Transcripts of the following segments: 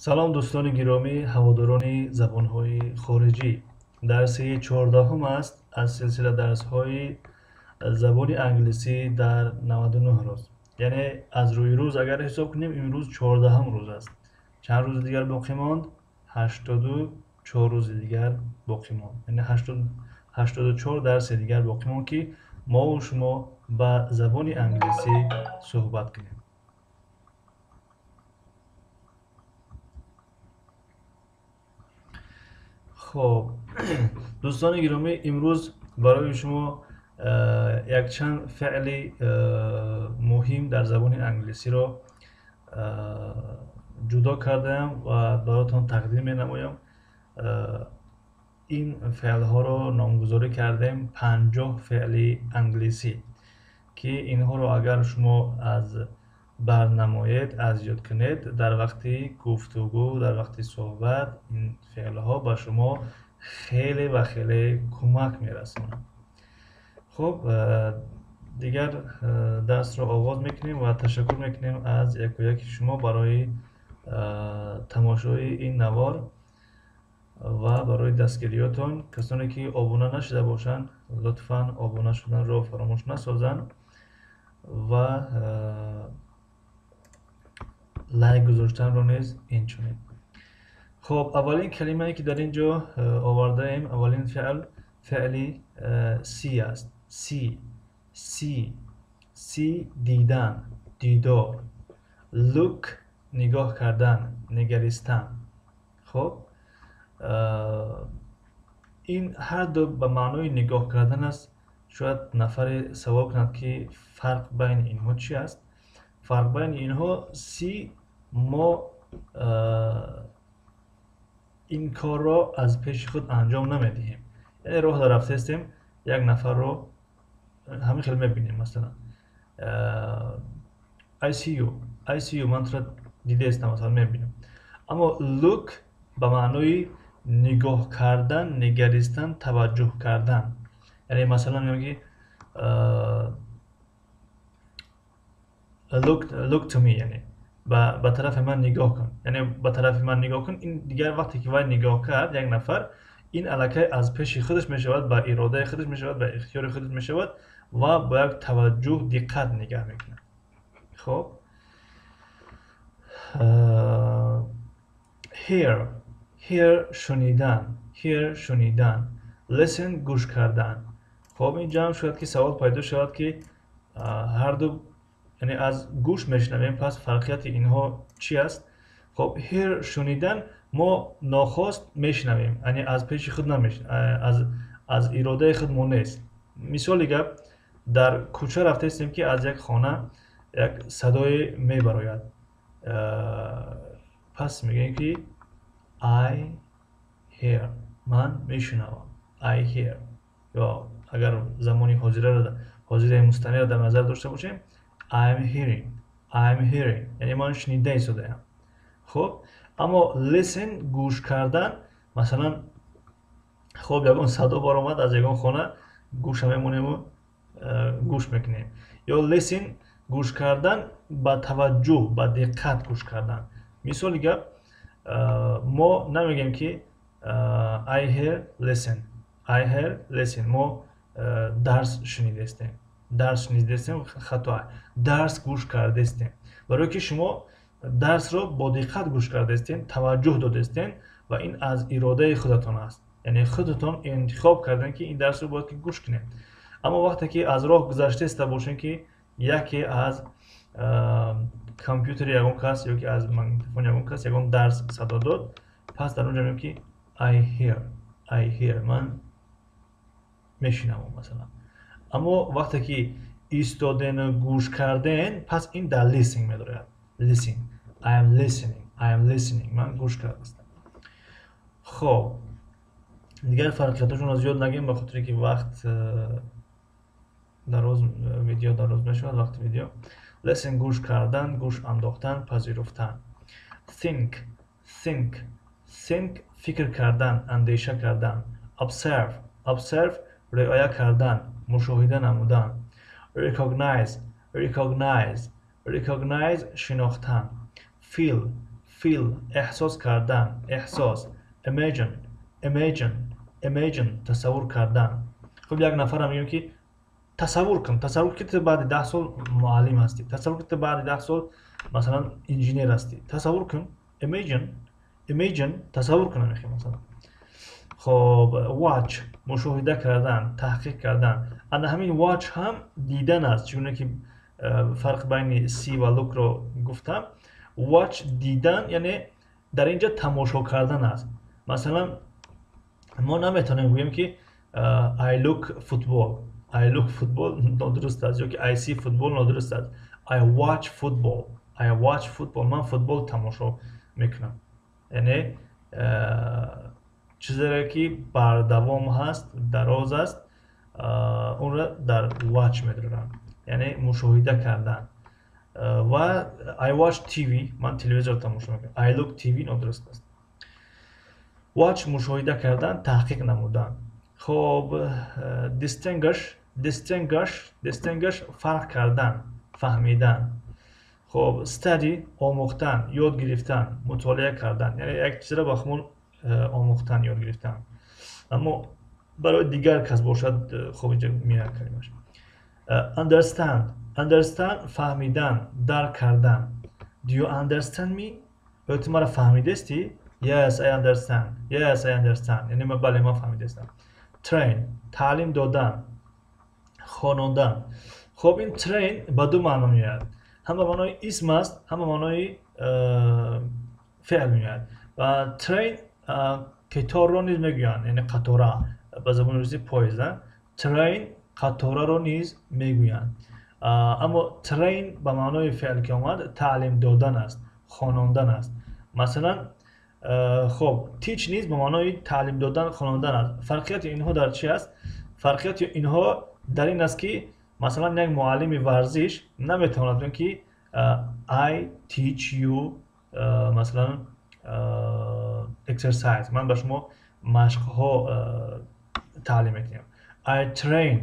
салом дӯстони гиромӣ ҳаводорони забонҳои хориҷӣ. дарси 14 аст аз силсила дарсҳои забони англисӣ дар 99 рӯз. Яъне аз рӯи рӯз агар ҳисоб кунем имрӯз 14 рӯз аст. Чанд рӯзи дигар боқӣ монд? 84 рӯзи дигар боқӣ монд. Яъне 84 дарси дигар боқӣ монд ки мову шумо ба забони англисӣ суҳбат кунем. خب دوستان گرامی امروز برای شما یک چند فعل مهم در زبان انگلیسی را جدا کردم و براتون تقدیم می نمایم. این فعل ها را نامگذاری کردیم 50 فعل انگلیسی که اینها را اگر شما از برنماید از یاد کنید در وقتی گفتگو در وقتی صحبت این فعل ها به شما خیلی و خیلی کمک میرسونند. خب دیگر درس را آغاز میکنیم و تشکر میکنیم از یک و یک شما برای تماشای این نوار و برای دستگیریاتون. کسانی که آبونه نشده باشند لطفاً آبونه شدن را فراموش نسازند و لایک گذاشتن رو نیز اینچنین. خب اولین کلمه‌ای که در اینجا آورده ایم، اولین فعلی سی است. سی دیدن، دیدار. look نگاه کردن، نگریستن. خب این هر دو به معنای نگاه کردن است. شاید نفر سوال کند که فرق بین اینها چی است؟ فرق بین اینها سی ما این کار را از پیش خود انجام نمیدهیم. یعنی راه در رفته هستیم، یک نفر رو همین خیلی میبینیم. مثلا I see you من تو را دیده هستم، مثلا میبینیم. اما look به معنای نگاه کردن، نگریستن، توجه کردن. یعنی مثلا میگم که look to me، یعنی به طرف من نگاه کن. یعنی به طرف من نگاه کن. این دیگر وقتی که وای نگاه کرد یک نفر، این الکی از پیش خودش میشود، به اراده خودش میشود، به اختیار خودش میشود و با یک توجه دقت نگاه میکنه. خب hear شنیدن، listen گوش کردن. خب اینجا هم شاید که سوال پیدا شود که هر دو یعنی از گوش میشنویم، پس فرقیت اینها چی است؟ خب hear شنیدن ما ناخواست میشنویم، یعنی از پیش خود نمیشنویم، از اراده خود ما نیست. مثال دیگه در کوچه رفته هستیم که از یک خانه یک صدای میبراید، پس میگیم که I hear من میشنوم. I hear. یا اگر زمانی حاضره مستمر در نظر داشته باشیم I'm hearing یعنی من شنیده ایستاده‌ام. خب اما listen گوش کردن، مثلا خب یگان صدا برآمد از یگان خانه، گوش میمونیم و گوش میکنیم. یا listen گوش کردن با توجه، با دقت گوش کردن. مثال دیگه ما نمیگیم که I hear listen ما درس شنیده استیم. خطا. درس گوش کرده استیم. برای که شما درس را با دقت گوش کرده استین، توجه داده استین و این از اراده خودتان است. یعنی خودتان انتخاب کردن که این درس رو باید که گوش کنید. اما وقتی که از راه گذشته است باشین که یکی از کامپیوتر یگان کس یا که از مگنیتوفون یگان کس یگان درس صدا داد، پس در اونجا میگم که I hear من میشنوم مثلا. اما وقتی که ایستادن و گوش کردن، پس این در listening میدارد. I am listening من گوش کرده هستم. خب دیگر فرقیتاشون از یاد نگیم به خاطر که وقت ویدیو دراز میشود. وقت ویدیو listen گوش کردن، گوش انداختن، پذیرفتن. think فکر کردن، اندیشه کردن. observe رعایه کردن، مشاهده نمودن. recognize شناختن. feel احساس کردن احساس imagine تصور کردن. خب یک نفر هم میگیم که تصور که بعد 10 سال معلم هستی، تصور که بعد 10 سال مثلا انجینیر هستی، تصور کن imagine تصور کن مثلا. خب watch مشاهده کردن تحقیق کردن. اند همین watch هم دیدن است، چون که فرق بین سی و لوک رو گفتم. watch دیدن یعنی در اینجا تماشا کردن است. مثلا ما نمیتونیم بگیم که I look football نادرست است، یا که I see football نادرست است. I watch football من فوتبال تماشا میکنم، یعنی چیزی که بردوام هست دراز است اون را در watch میدونم، یعنی مشاهده کردن. و I watch TV من تلویزیون تماشا میکنم. I look TV نادرست است. watch مشاهده کردن تحقیق نمودن. خب distinguish فرق کردن فهمیدن. خب study آموختن یاد گرفتن مطالعه کردن، یعنی یک چیز را با خودمون آموختن یاد گرفتن. اما برای دیگر کس باشد خب اینجا میاد کلمش. understand فهمیدن درک کردن. do you understand me؟ تو مرا فهمیده استی؟ yes I understand یعنی بله من فهمیده استم. train تعلیم دادن خواندن. خب این train با دو معنا میاد، هم به معنای اسم است هم به معنای فعل میاد. و train قطار رو نیز میگویند، یعنی قطاره به زبان روسی پاییزن. train قطاره رو نیز میگویند. اما train به معنای فعل که آمد تعلیم دادن است خواندن است. مثلا خب teach نیز به معنای تعلیم دادن خواندن است. فرقیت اینها در چی است؟ فرقیت اینها در این است که مثلا یک معلم ورزش نمیتواند بگه که I teach you مثلا exercise من به شما مشق ها تعلیم میکنم. I train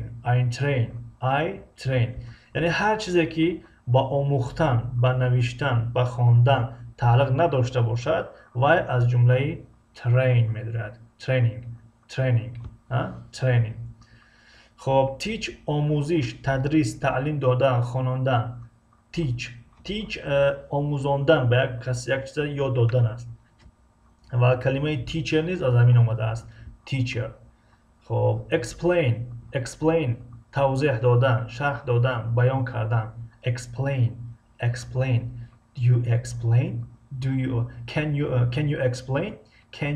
یعنی هر چیزی که با آموختن با نوشتن با خواندن تعلق نداشته باشد وای از جمله train میدارد. training. خب teach آموزش تدریس تعلیم دادن خواندن. teach آموزاندن به یک کسی یک چیز یاد دادن است و کلمه teacher نیز از همین آمده است teacher. خب explain توضیح دادن شرح دادن بیان کردن. explain do you explain can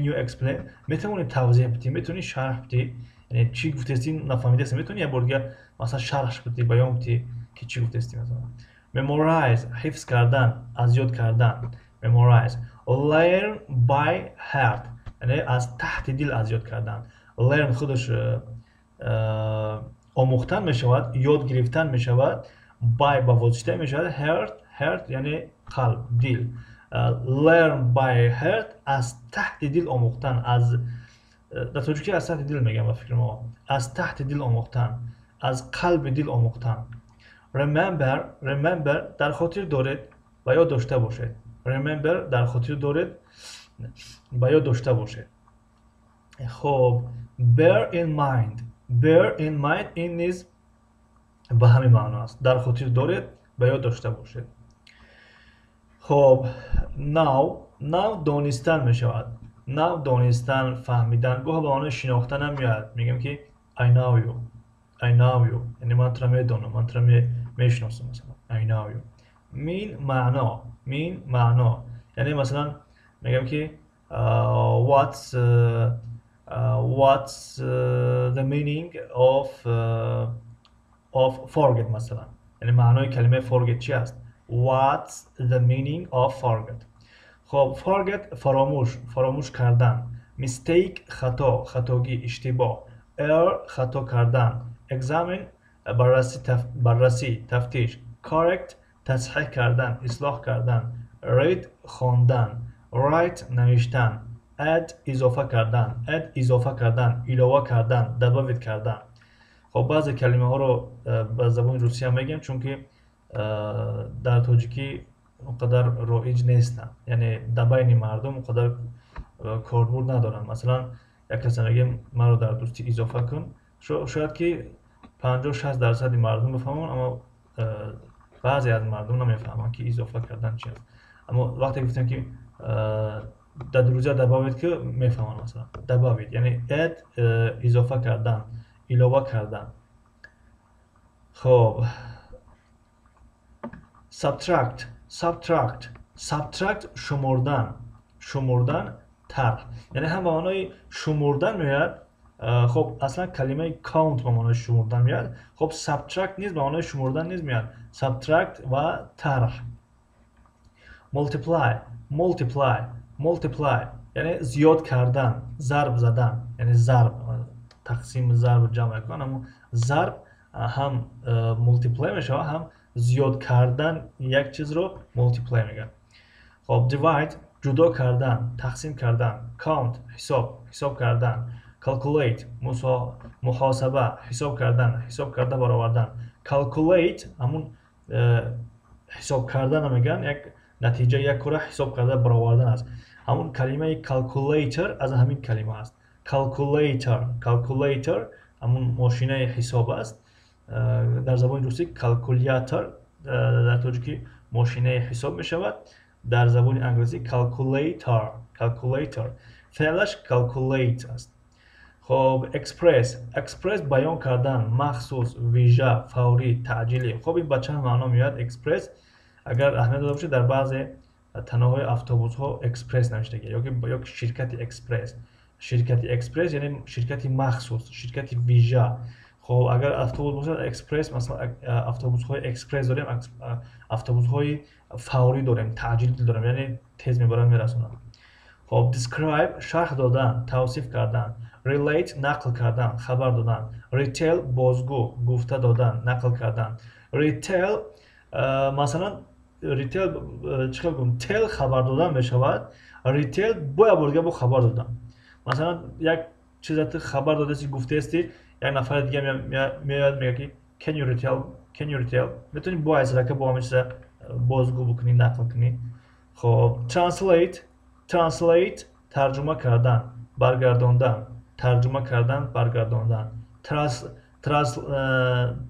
you explain میتونی توضیح بدی میتونی شرح بدی، یعنی چی گفته استی نفهمیده استی میتونی یه بار دیگه مثلا شرحش بدی بیان بدی که چی گفته استی. مثلا memorize حفظ کردن از یاد کردن. memorize learn by heart یعنی از تحت دل از یاد کردن. learn خودش آموختن می شود یاد گرفتن می شود. by با واسطه می شود. heart یعنی قلب دل. learn by heart از تحت دل آموختن. از در ترکی از تحت دل میگم با فکر ما از تحت دل آموختن از قلب دل آموختن. remember در خاطر دارید و یاد داشته باشید. remember در خاطر دارید و یاد داشته باشید. خب bear in mind این نیز به همین معنا است در خاطر دارید و یاد داشته باشید. خب now دانستن می شود. now دانستن فهمیدن گاه به معنای شناختن هم میاد. میگم که I know you یعنی من تو را میدونم من تو را میشناسم. مثلا I know you. mean معنا یعنی مثلا میگم که what's the meaning of forget مثلا یعنی معنای کلمه forget چی است؟ what's the meaning of forget. خب forget فراموش کردن. mistake خطاگی اشتباه. error خطا کردن. examine بررسی تفتیش. correct تصحیح کردن اصلاح کردن. read خواندن. write نوشتن. add اضافه کردن علاوه کردن دباوت کردن. خب بعضی کلمه ها رو به زبان روسی هم میگم چون که در تاجیکی اونقدر رایج نیستن، یعنی در بین مردم اونقدر کاربرد ندارن. مثلا یک کسی میگه مرا در دوستی اضافه کن، شاید که 50-60% مردم بفهمن، اما بعضی از مردم نمیفهمن که اضافه کردن چی است. اما وقتی گفتم که در دروزه دباوید که میفهمن، مثلا دباوید یعنی اد، اضافه کردن، علاوه کردن. خب subtract شمردن طرح، یعنی هم به معنای شمردن میاد. خب اصلا کلمه count به معنای شمردن میاد. خب subtract نیست به معنای شمردن نیست میاد، subtract و طرح. multiply یعنی زیاد کردن، ضرب زدن، یعنی ضرب، تقسیم ضرب جمع کن، اما ضرب هم multiply میشه، هم زیاد کردن یک چیز رو multiply میگن. خب divide جدا کردن، تقسیم کردن. count حساب کردن. calculate محاسبه، حساب کرده برآوردن. calculate همون حساب کردن میگن، یک نتیجه یک کره حساب کرده برآوردن است. همون کلمه calculator از همین کلمه است. calculator همون ماشینه حساب است. در زبان روسی کالکولیاتور در طوری که ماشینه حساب می شود. در زبان انگلیسی calculator فعلش calculate است. خب express بیان کردن، مخصوص، ویژه، فوری، تعجیلی. خب این بچه هم معنا میاد express. اگر اهمیت داده باشه در بعضی تنوع اتوبوس ها اکسپرس نوشته یا شرکت اکسپرس یعنی شرکتی مخصوص، شرکتی ویژه. خب اگر اتوبوس باشه اکسپرس، مثلا اتوبوس های اکسپرس داریم، اتوبوس های فوری داریم، تعجیلی داریم، یعنی تیز میبرن میرسونن. خب describe شرح دادن، توصیف کردن. relate نقل کردن، خبر دادن. retell بازگو، گفته دادن، نقل کردن. retell مثلا ریتیل چیکار کنم؟ تل خبر دادن میشود. ریتیل باید با خبر دادن. مثلا یک چیزت خبر داده سی گفته استی، یک نفر دیگه میاد میگه که can you retell میتونی با ازرکه با همه چیز بازگو بکنی، نقل کنی. خب translate ترجمه کردن، برگرداندن. ترجمه کردن، برگرداندن.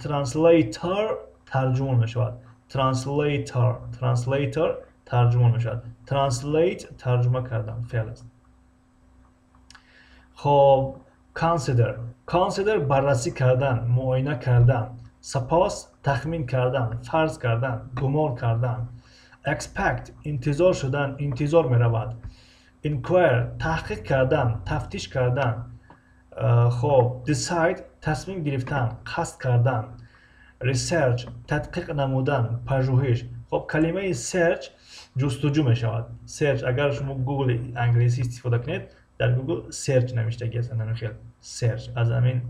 translator ترجمه میشود. translator ترجمه میشود. translate ترجمه کردن فعل است. خب consider بررسی کردن، معاینه کردن. suppose تخمین کردن، فرض کردن، گمان کردن. expect انتظار شدن، انتظار میرود. inquire تحقیق کردن، تفتیش کردن. خب decide تصمیم گرفتن، قصد کردن. research تدقیق نمودن، پژوهش. خب کلمه search جستجو می شود. search اگر شما گوگل انگلیسی استفاده کنید، در گوگل search نوشته است، نمیخواد search از همین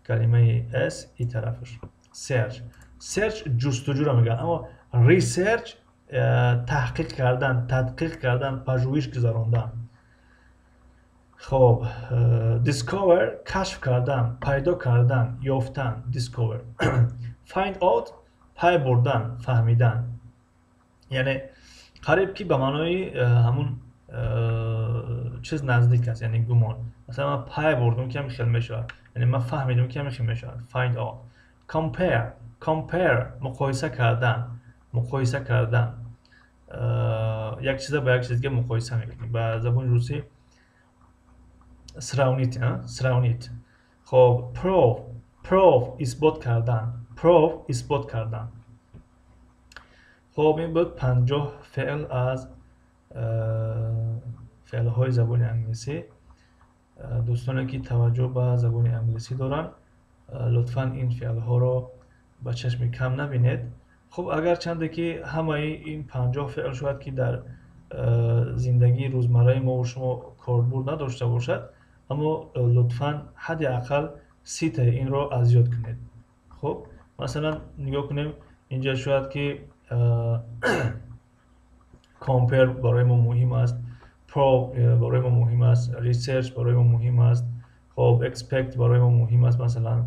کلمه s این طرفش. search جستجو را میگن، اما research تحقیق کردن، تدقیق کردن، پژوهش گذراندن. خب discover کشف کردن، پیدا کردن، یافتن. discover find out پی بردن، فهمیدن. یعنی قریب که به معنای همون چیز نزدیک است، یعنی گمان. مثلا من پی بردم که خیلی میشه، یعنی من فهمیدم که خیلی میشه. find out. compare مقایسه کردن. یک چیز با یک چیز دیگه مقایسه میکنیم. به زبان روسی سراونیت. خب prove اثبات کردن. خب این بود 50 فعل از فعل های زبان انگلیسی. دوستانی که توجه به زبان انگلیسی دارن لطفاً این فعل ها رو با چشم کم نبینید. خب اگر چنده که همه این 50 فعل شاید که در زندگی روزمره ما و شما کاربرد نداشته باشد، اما لطفاً حداقل 30 تا این رو از یاد کنید. خب مثلا نگاه کنیم اینجا شاید که compare برای ما مهم است، برای ما مهم است، research برای ما مهم است. خب expect برای ما مهم است، مثلا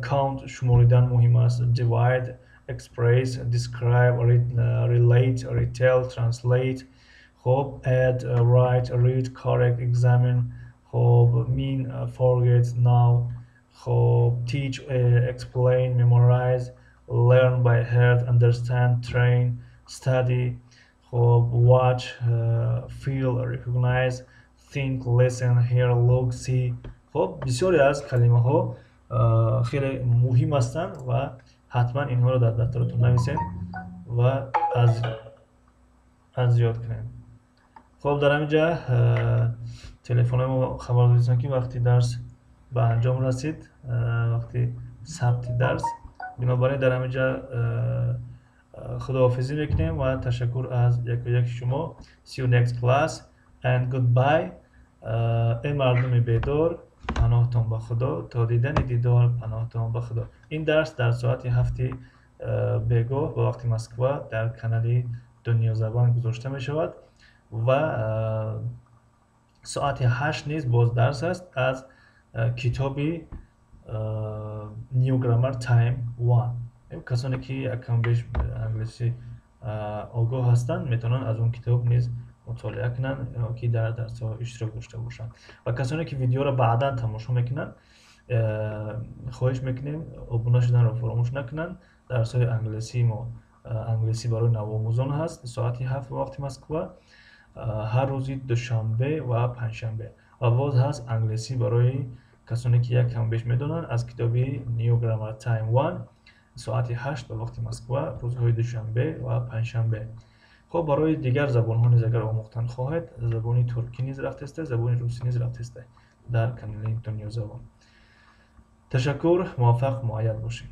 count شماریدن مهم است، divide express, describe, relate, retell, translate. خب add, write, read, correct, examine. خب mean, forget, now. خب teach, explain, memorize, learn by heart, understand, train, study. خب watch, feel, recognize, think, listen, hear, look, see. خب بسیاری از کلمه ها خیلی مهم هستند و حتما اینها رو در دفترتون نویسین و از یاد کنین. خب در اینجا تلفن ما خبر می‌رسونم که وقتی درس به انجام رسید، وقتی ثبت درس، بنابراین در اینجا خداحافظی میکنیم و تشکر از یک شما. See you next class and goodbye. ای مردم بیدار، پناهتان به خدا، تا دیدن دیدار پناهتان به خدا. این درس در ساعت 7 بیگاه به وقت مسکو در کانال دنیا زبان گذاشته می شود و ساعت 8 نیز باز درس است از کتابی نیو گرامر تایم 1. کسانی که یکم بیش انگلیسی آگاه هستند میتونن از اون کتاب نیز مطالعه کنن که در درس ها اشتراک داشته باشند. و کسانی که ویدیو را بعدا تماشا میکنن خواهش میکنیم ابونه شدن را فراموش نکنن. درس های انگلیسی برای نوآموزان هست ساعت 7 وقت مسکو، هر روزی دوشنبه و پنجشنبه. و باز هست انگلیسی برای کسانی که یک کم بیش میدونن از کتابی نیو گرامر تایم 1 ساعت 8 به وقت مسکو، روزهای دوشنبه و پنجشنبه. خب برای دیگر زبان ها نیز اگر آموختن خواهید، زبانی ترکی نیز رفته است، زبانی روسی نیز رفته است در کانال دنیا زبان. تشکر، موفق مؤید باشید.